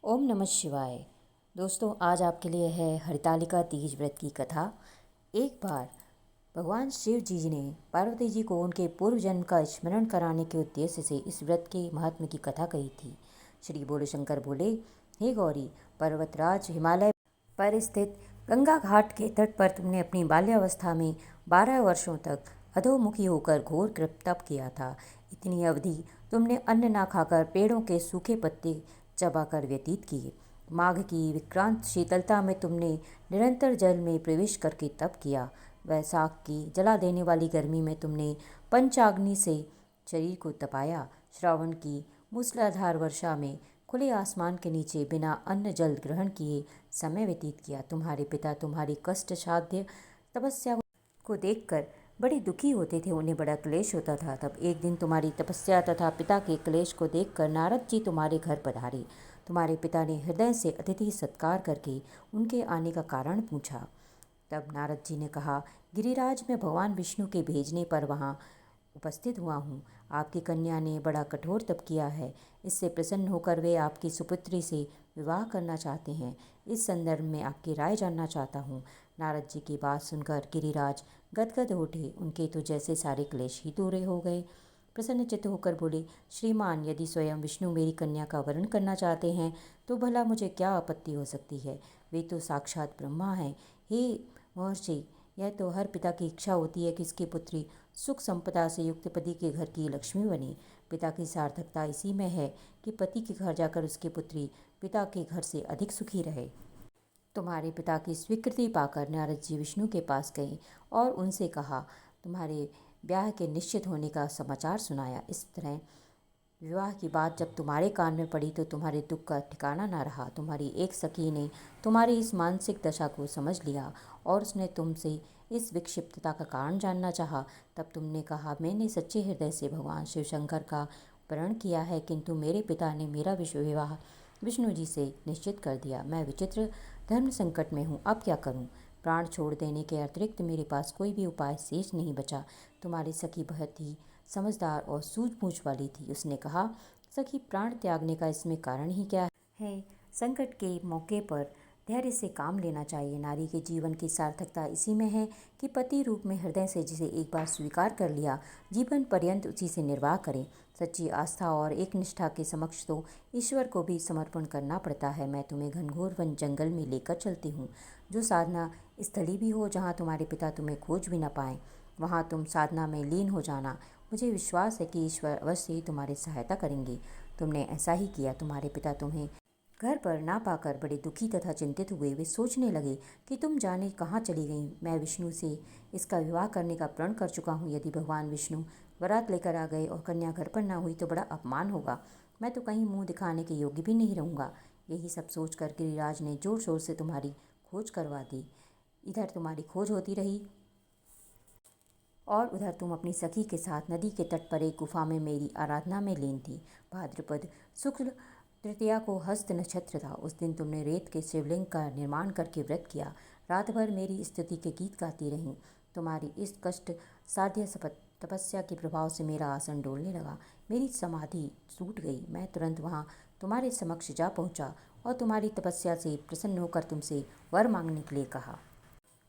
ओम नमः शिवाय। दोस्तों, आज आपके लिए है हरितालिका तीज व्रत की कथा। एक बार भगवान शिव जी ने पार्वती जी को उनके पूर्व जन्म का स्मरण कराने के उद्देश्य से इस व्रत के महात्म्य की कथा कही थी। श्री बोले शंकर बोले, हे गौरी, पर्वतराज हिमालय पर स्थित गंगा घाट के तट पर तुमने अपनी बाल्यावस्था में 12 वर्षों तक अधोमुखी होकर घोर तप किया था। इतनी अवधि तुमने अन्न ना खाकर पेड़ों के सूखे पत्ते चबाकर व्यतीत किए। माघ की विक्रांत शीतलता में तुमने निरंतर जल में प्रवेश करके तप किया। वैशाख की जला देने वाली गर्मी में तुमने पंचाग्नि से शरीर को तपाया। श्रावण की मूसलाधार वर्षा में खुले आसमान के नीचे बिना अन्न जल ग्रहण किए समय व्यतीत किया। तुम्हारे पिता तुम्हारी कष्ट साध्य तपस्या को देखकर बड़े दुखी होते थे, उन्हें बड़ा क्लेश होता था। तब एक दिन तुम्हारी तपस्या तथा पिता के क्लेश को देखकर नारद जी तुम्हारे घर पधारे। तुम्हारे पिता ने हृदय से अतिथि सत्कार करके उनके आने का कारण पूछा। तब नारद जी ने कहा, गिरिराज, मैं भगवान विष्णु के भेजने पर वहाँ उपस्थित हुआ हूँ। आपकी कन्या ने बड़ा कठोर तप किया है। इससे प्रसन्न होकर वे आपकी सुपुत्री से विवाह करना चाहते हैं। इस संदर्भ में आपकी राय जानना चाहता हूँ। नारद जी की बात सुनकर गिरिराज गदगद उठे। उनके तो जैसे सारे क्लेश ही दूर हो गए। प्रसन्नचित्त होकर बोले, श्रीमान, यदि स्वयं विष्णु मेरी कन्या का वरण करना चाहते हैं तो भला मुझे क्या आपत्ति हो सकती है। वे तो साक्षात ब्रह्मा हैं। हे महर्षि, यह तो हर पिता की इच्छा होती है कि उसकी पुत्री सुख संपदा से युक्त पति के घर की लक्ष्मी बने। पिता की सार्थकता इसी में है कि पति के घर जाकर उसकी पुत्री पिता के घर से अधिक सुखी रहे। तुम्हारे पिता की स्वीकृति पाकर नारद जी विष्णु के पास गए और उनसे कहा, तुम्हारे ब्याह के निश्चित होने का समाचार सुनाया। इस तरह विवाह की बात जब तुम्हारे कान में पड़ी तो तुम्हारे दुख का ठिकाना ना रहा। तुम्हारी एक सखी ने तुम्हारी इस मानसिक दशा को समझ लिया और उसने तुमसे इस विक्षिप्तता का कारण जानना चाहा। तब तुमने कहा, मैंने सच्चे हृदय से भगवान शिव शंकर का प्रण किया है, किंतु मेरे पिता ने मेरा विवाह विष्णु जी से निश्चित कर दिया। मैं विचित्र धर्म संकट में हूँ, अब क्या करूँ। प्राण छोड़ देने के अतिरिक्त मेरे पास कोई भी उपाय शेष नहीं बचा। तुम्हारी सखी बहुत ही समझदार और सूझबूझ वाली थी। उसने कहा, सखी, प्राण त्यागने का इसमें कारण ही क्या है। संकट के मौके पर धैर्य से काम लेना चाहिए। नारी के जीवन की सार्थकता इसी में है कि पति रूप में हृदय से जिसे एक बार स्वीकार कर लिया, जीवन पर्यंत उसी से निर्वाह करें। सच्ची आस्था और एक निष्ठा के समक्ष तो ईश्वर को भी समर्पण करना पड़ता है। मैं तुम्हें घनघोर वन जंगल में लेकर चलती हूँ, जो साधना स्थली भी हो, जहाँ तुम्हारे पिता तुम्हें खोज भी न पाएं। वहाँ तुम साधना में लीन हो जाना। मुझे विश्वास है कि ईश्वर अवश्य ही तुम्हारी सहायता करेंगे। तुमने ऐसा ही किया। तुम्हारे पिता तुम्हें घर पर ना पाकर बड़े दुखी तथा चिंतित हुए। वे सोचने लगे कि तुम जाने कहाँ चली गई। मैं विष्णु से इसका विवाह करने का प्रण कर चुका हूँ। यदि भगवान विष्णु बारात लेकर आ गए और कन्या घर पर ना हुई तो बड़ा अपमान होगा। मैं तो कहीं मुंह दिखाने के योग्य भी नहीं रहूँगा। यही सब सोचकर गिरिराज ने जोर शोर से तुम्हारी खोज करवा दी। इधर तुम्हारी खोज होती रही और उधर तुम अपनी सखी के साथ नदी के तट पर एक गुफा में मेरी आराधना में लीन थी। भाद्रपद शुक्ल तृतीया को हस्त नक्षत्र था। उस दिन तुमने रेत के शिवलिंग का निर्माण करके व्रत किया। रात भर मेरी स्तुति के गीत गाती रहीं। तुम्हारी इस कष्ट साध्य तपस्या के प्रभाव से मेरा आसन डोलने लगा। मेरी समाधि टूट गई। मैं तुरंत वहाँ तुम्हारे समक्ष जा पहुँचा और तुम्हारी तपस्या से प्रसन्न होकर तुमसे वर मांगने के लिए कहा।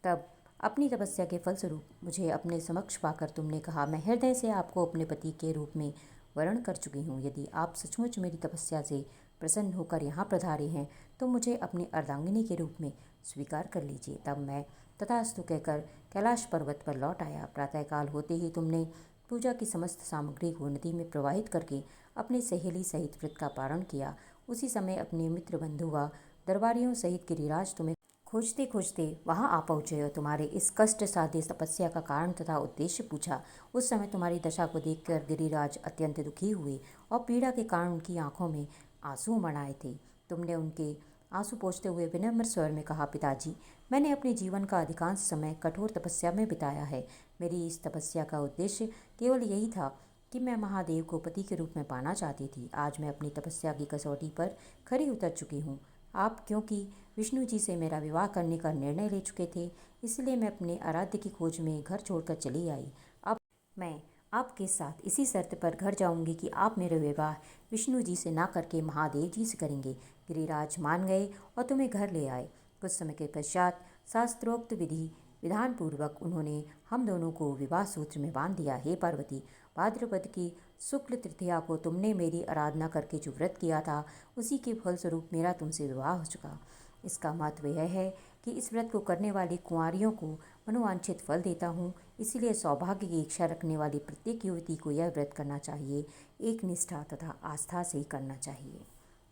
तब अपनी तपस्या के फलस्वरूप मुझे अपने समक्ष पाकर तुमने कहा, मैं हृदय से आपको अपने पति के रूप में वर्ण कर चुकी हूँ। यदि आप सचमुच मेरी तपस्या से प्रसन्न होकर यहाँ पधारे हैं तो मुझे अपनी अर्धांगिनी के रूप में स्वीकार कर लीजिए। तब मैं तथास्तु कहकर कैलाश पर्वत पर लौट आया। प्रातःकाल होते ही तुमने पूजा की समस्त सामग्री को नदी में प्रवाहित करके अपनी सहेली सहित व्रत का पारण किया। उसी समय अपने मित्र बंधु व दरबारियों सहित गिरिराज तुम्हें खोजते खोजते वहाँ आ पहुँचे और तुम्हारे इस कष्ट साध्य तपस्या का कारण तथा उद्देश्य पूछा। उस समय तुम्हारी दशा को देखकर गिरिराज अत्यंत दुखी हुए और पीड़ा के कारण उनकी आंखों में आंसू उमड़ आए थे। तुमने उनके आंसू पोंछते हुए विनम्र स्वर में कहा, पिताजी, मैंने अपने जीवन का अधिकांश समय कठोर तपस्या में बिताया है। मेरी इस तपस्या का उद्देश्य केवल यही था कि मैं महादेव को पति के रूप में पाना चाहती थी। आज मैं अपनी तपस्या की कसौटी पर खरी उतर चुकी हूँ। आप क्योंकि विष्णु जी से मेरा विवाह करने का निर्णय ले चुके थे, इसलिए मैं अपने आराध्य की खोज में घर छोड़कर चली आई। अब मैं आपके साथ इसी शर्त पर घर जाऊंगी कि आप मेरा विवाह विष्णु जी से ना करके महादेव जी से करेंगे। गिरिराज मान गए और तुम्हें घर ले आए। कुछ समय के पश्चात शास्त्रोक्त विधान पूर्वक उन्होंने हम दोनों को विवाह सूत्र में बांध दिया। हे पार्वती, भाद्रपद की शुक्ल तृतीया को तुमने मेरी आराधना करके जो व्रत किया था, उसी के फलस्वरूप मेरा तुमसे विवाह हो चुका। इसका महत्व यह है कि इस व्रत को करने वाली कुंवारियों को मनोवांछित फल देता हूँ। इसीलिए सौभाग्य की इच्छा रखने वाली प्रत्येक युवती को यह व्रत करना चाहिए। एक निष्ठा तथा आस्था से ही करना चाहिए।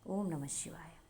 ओम नमः शिवाय।